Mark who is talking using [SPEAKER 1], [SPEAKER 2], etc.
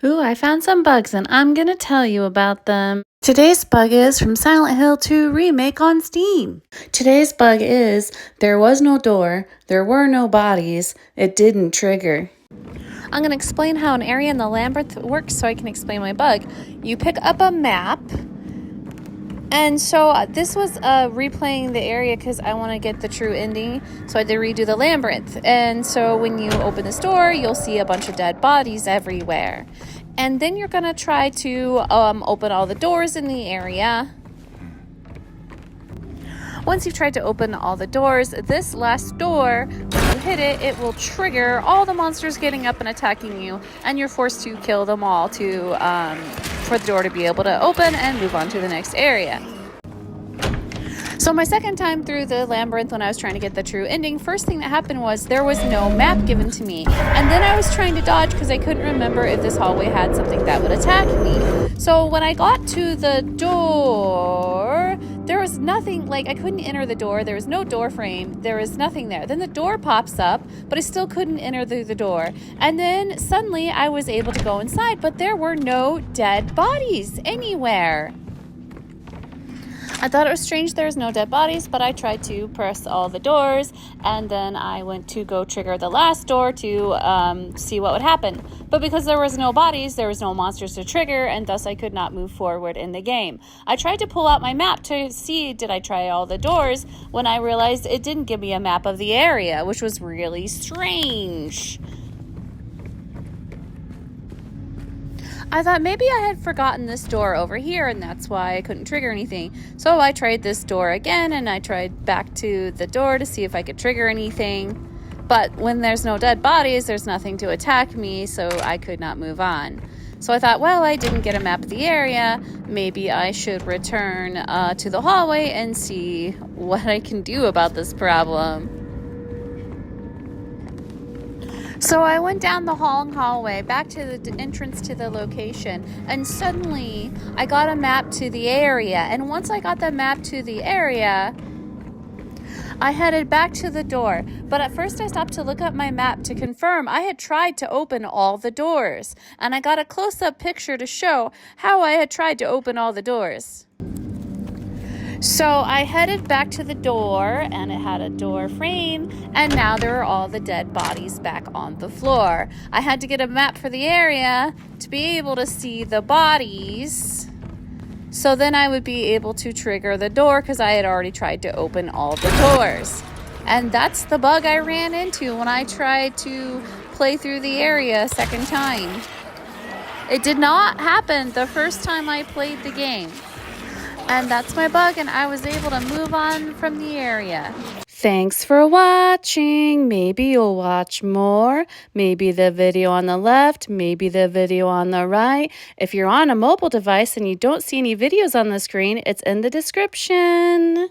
[SPEAKER 1] Ooh, I found some bugs and I'm gonna tell you about them. Today's bug is from Silent Hill 2 Remake on Steam. Today's bug is there was no door, there were no bodies, it didn't trigger. I'm gonna explain how an area in the labyrinth works so I can explain my bug. You pick up a map, and so this was replaying the area because I want to get the true ending, so I had to redo the labyrinth. And so when you open this door, you'll see a bunch of dead bodies everywhere. And then you're going to try to open all the doors in the area. Once you've tried to open all the doors, this last door, when you hit it, it will trigger all the monsters getting up and attacking you, and you're forced to kill them all for the door to be able to open and move on to the next area. So my second time through the labyrinth, when I was trying to get the true ending, first thing that happened was there was no map given to me. And then I was trying to dodge because I couldn't remember if this hallway had something that would attack me. So when I got to the door, there was nothing, like I couldn't enter the door. There was no door frame. There was nothing there. Then the door pops up, but I still couldn't enter through the door. And then suddenly I was able to go inside, but there were no dead bodies anywhere. I thought it was strange there was no dead bodies, but I tried to press all the doors, and then I went to go trigger the last door to see what would happen. But because there was no bodies, there was no monsters to trigger, and thus I could not move forward in the game. I tried to pull out my map to see did I try all the doors, when I realized it didn't give me a map of the area, which was really strange. I thought maybe I had forgotten this door over here, and that's why I couldn't trigger anything. So I tried this door again, and I tried back to the door to see if I could trigger anything. But when there's no dead bodies, there's nothing to attack me, so I could not move on. So I thought, well, I didn't get a map of the area. Maybe I should return to the hallway and see what I can do about this problem. So I went down the long hallway back to the entrance to the location, and suddenly I got a map to the area. And once I got the map to the area, I headed back to the door. But at first I stopped to look up my map to confirm I had tried to open all the doors. And I got a close-up picture to show how I had tried to open all the doors. So I headed back to the door, and it had a door frame, and now there are all the dead bodies back on the floor. I had to get a map for the area to be able to see the bodies, so then I would be able to trigger the door because I had already tried to open all the doors. And that's the bug I ran into when I tried to play through the area a second time. It did not happen the first time I played the game. And that's my bug, and I was able to move on from the area. Thanks for watching. Maybe you'll watch more. Maybe the video on the left, maybe the video on the right. If you're on a mobile device and you don't see any videos on the screen, it's in the description.